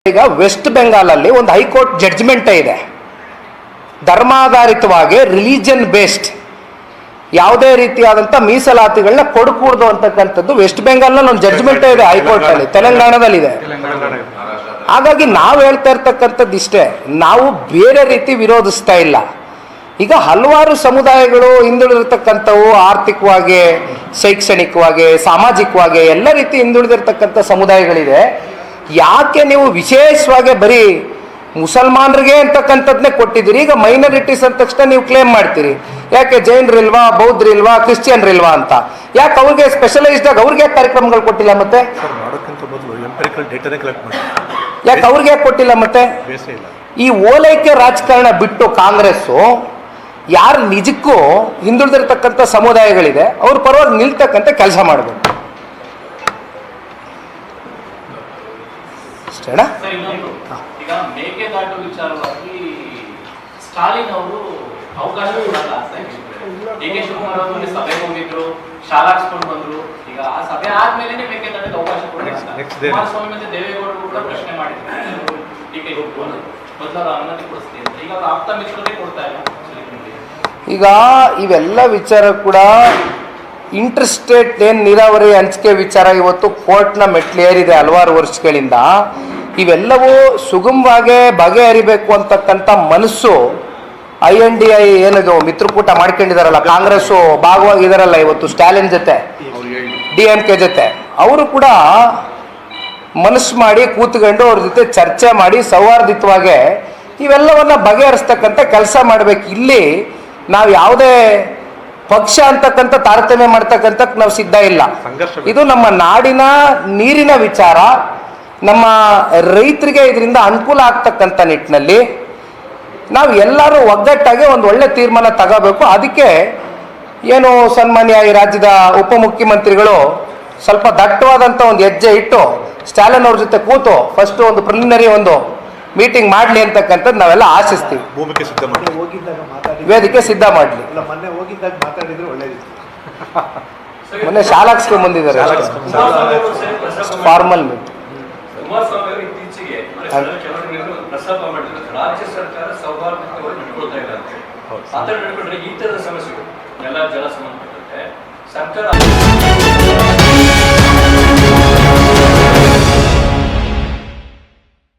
ಈಗ ವೆಸ್ಟ್ ಬೆಂಗಾಲಲ್ಲಿ ಒಂದು high court judgment ಇದೆ, ಧರ್ಮಾಧಾರಿತವಾಗಿ ರಿಲಿಜನ್ ಬೇಸ್ಡ್ ಯಾವುದೇ ರೀತಿಯಾದಂಥ ಮೀಸಲಾತಿಗಳನ್ನ ಕೊಡಕೂಡ್ದು ಅಂತಕ್ಕಂಥದ್ದು ವೆಸ್ಟ್ ಬೆಂಗಾಲ್ನಲ್ಲಿ ಒಂದು ಜಡ್ಜ್ಮೆಂಟ್ ಇದೆ ಹೈಕೋರ್ಟಲ್ಲಿ, ತೆಲಂಗಾಣದಲ್ಲಿದೆ. ಹಾಗಾಗಿ ನಾವು ಹೇಳ್ತಾ ಇರ್ತಕ್ಕಂಥದ್ದು ಇಷ್ಟೇ, ನಾವು ಬೇರೆ ರೀತಿ ವಿರೋಧಿಸ್ತಾ ಇಲ್ಲ. ಈಗ ಹಲವಾರು ಸಮುದಾಯಗಳು ಹಿಂದುಳಿದಿರ್ತಕ್ಕಂಥವು ಆರ್ಥಿಕವಾಗಿ, ಶೈಕ್ಷಣಿಕವಾಗಿ, ಸಾಮಾಜಿಕವಾಗಿ ಎಲ್ಲ ರೀತಿ ಹಿಂದುಳಿದಿರ್ತಕ್ಕಂಥ ಸಮುದಾಯಗಳಿದೆ. ಯಾಕೆ ನೀವು ವಿಶೇಷವಾಗಿ ಬರೀ ಮುಸಲ್ಮಾನರಿಗೆ ಅಂತಕ್ಕಂಥದ್ದನ್ನೇ ಕೊಟ್ಟಿದ್ದೀರಿ? ಈಗ ಮೈನಾರಿಟೀಸ್ ಅಂದ ತಕ್ಷಣ ನೀವು ಕ್ಲೇಮ್ ಮಾಡ್ತೀರಿ, ಯಾಕೆ ಜೈನರಿಲ್ವಾ, ಬೌದ್ಧರಿಲ್ವಾ, ಕ್ರಿಶ್ಚಿಯನ್ರಿಲ್ವಾ ಅಂತ. ಯಾಕೆ ಅವ್ರಿಗೆ ಸ್ಪೆಷಲೈಸ್ಡ್ ಆಗಿ ಅವ್ರಿಗೆ ಕಾರ್ಯಕ್ರಮಗಳು ಕೊಟ್ಟಿಲ್ಲ? ಮತ್ತೆ ಯಾಕೆ ಅವ್ರಿಗೆ ಯಾಕೆ ಕೊಟ್ಟಿಲ್ಲ? ಮತ್ತೆ ಈ ಓಲೈಕೆ ರಾಜಕಾರಣ ಬಿಟ್ಟು ಕಾಂಗ್ರೆಸ್ಸು ಯಾರು ನಿಜಕ್ಕೂ ಹಿಂದುಳಿದಿರ್ತಕ್ಕಂಥ ಸಮುದಾಯಗಳಿದೆ ಅವ್ರ ಪರವಾಗಿ ನಿಲ್ತಕ್ಕಂಥ ಕೆಲಸ ಮಾಡಬೇಕು ಅಷ್ಟೇನಾ? ಈಗ ಮೇಕೆದಾಟು ವಿಚಾರವಾಗಿ ಸ್ಟಾಲಿನ್ ಅವರು ಅವಕಾಶ ಕೊಡಲ್ಲ ಅಂತ ಡಿ ಕೆ ಶಿವಕುಮಾರ್ ಅವರು ಸಭೆಗೆ ಹೋಗಿದ್ರು, ಶಾಲಾಕ್ಸ್ಕೊಂಡು ಬಂದ್ರು. ಈಗ ಆ ಸಭೆ ಆದ್ಮೇಲೆ ಮೇಕೆದಾಟಿಗೆ ಅವಕಾಶ ಕೊಡಲ್ಲ. ಕುಮಾರಸ್ವಾಮಿ ಮತ್ತೆ ದೇವೇಗೌಡರು ಕೂಡ ಪ್ರಶ್ನೆ ಮಾಡಿದ್ರು ಡಿ ಕೆ ಶಿವಕುಮಾರ್ ಮೊದಲ ಅನುಮತಿ ಕೊಡಿಸ್ತೀನಿ ಅಂತ. ಈಗ ಆಪ್ತ ಮಿತ್ರರೇ ಕೊಡ್ತಾ ಇಲ್ಲ. ಈಗ ಇವೆಲ್ಲ ವಿಚಾರ ಕೂಡ ಇಂಟರ್ಸ್ಟೇಟ್ ಏನು ನೀರಾವರಿ ಹಂಚಿಕೆ ವಿಚಾರ ಇವತ್ತು ಕೋರ್ಟ್ನ ಮೆಟ್ಲೇರಿದೆ ಹಲವಾರು ವರ್ಷಗಳಿಂದ. ಇವೆಲ್ಲವೂ ಸುಗಮವಾಗಿ ಬಗೆಹರಿಬೇಕು ಅಂತಕ್ಕಂಥ ಮನಸ್ಸು INDI ಏನದು ಮಿತ್ರಕೂಟ ಮಾಡ್ಕೊಂಡಿದಾರಲ್ಲ, ಕಾಂಗ್ರೆಸ್ಸು ಭಾಗವಾಗಿದಾರಲ್ಲ ಇವತ್ತು ಸ್ಟಾಲಿನ್ ಜೊತೆ, DMK ಜೊತೆ, ಅವರು ಕೂಡ ಮನಸ್ಸು ಮಾಡಿ ಕೂತ್ಕೊಂಡು ಅವ್ರ ಜೊತೆ ಚರ್ಚೆ ಮಾಡಿ ಸೌಹಾರ್ದಿತವಾಗಿ ಇವೆಲ್ಲವನ್ನ ಬಗೆಹರಿಸ್ತಕ್ಕಂಥ ಕೆಲಸ ಮಾಡಬೇಕು. ಇಲ್ಲಿ ನಾವು ಯಾವುದೇ ಪಕ್ಷ ಅಂತಕ್ಕಂಥ ತಾರತಮ್ಯ ಮಾಡ್ತಕ್ಕಂಥ ನಾವು ಸಿದ್ಧ ಇಲ್ಲ. ಇದು ನಮ್ಮ ನಾಡಿನ ನೀರಿನ ವಿಚಾರ, ನಮ್ಮ ರೈತರಿಗೆ ಇದರಿಂದ ಅನುಕೂಲ ಆಗ್ತಕ್ಕಂಥ ನಿಟ್ಟಿನಲ್ಲಿ ನಾವು ಎಲ್ಲರೂ ಒಗ್ಗಟ್ಟಾಗಿ ಒಂದು ಒಳ್ಳೆ ತೀರ್ಮಾನ ತಗೋಬೇಕು. ಅದಕ್ಕೆ ಏನು ಸನ್ಮಾನ್ಯ ಈ ರಾಜ್ಯದ ಉಪಮುಖ್ಯಮಂತ್ರಿಗಳು ಸ್ವಲ್ಪ ದಟ್ಟವಾದಂಥ ಒಂದು ಹೆಜ್ಜೆ ಇಟ್ಟು ಸ್ಟಾಲಿನ್ ಅವ್ರ ಜೊತೆ ಕೂತು ಫಸ್ಟ್ ಒಂದು ಪ್ರಿಲಿಮಿನರಿ ಒಂದು ಮೀಟಿಂಗ್ ಮಾಡಲಿ ಅಂತಕ್ಕಂಥದ್ದು ನಾವೆಲ್ಲ ಆಶಿಸ್ತೀವಿ. ವೇದಿಕೆ ಸಿದ್ಧ ಮಾಡಲಿ. ಮೊನ್ನೆ ಶಾಲಾಕ್ಸ್ಕೊಂಡು ಬಂದಿದ್ದಾರೆ ಫಾರ್ಮಲ್ ಮೀಟಿಂಗ್. ಕುಮಾರಸ್ವಾಮಿ ಅವರು ಇತ್ತೀಚೆಗೆ ಪ್ರಸ್ತಾಪ ಮಾಡಿದ್ರೆ ರಾಜ್ಯ ಸರ್ಕಾರ ಸೌಹಾರ್ದವಾಗಿ ನಡ್ಕೊಳ್ತಾ ಇಲ್ಲ ಅಂತ ಹೇಳಿ ಆತರ ನಡ್ಕೊಂಡ್ರೆ ಈ ತರದ ಸಮಸ್ಯೆಗಳು ಎಲ್ಲ ಜಲ ಸಂಬಂಧಪಟ್ಟಂತೆ ಸರ್ಕಾರ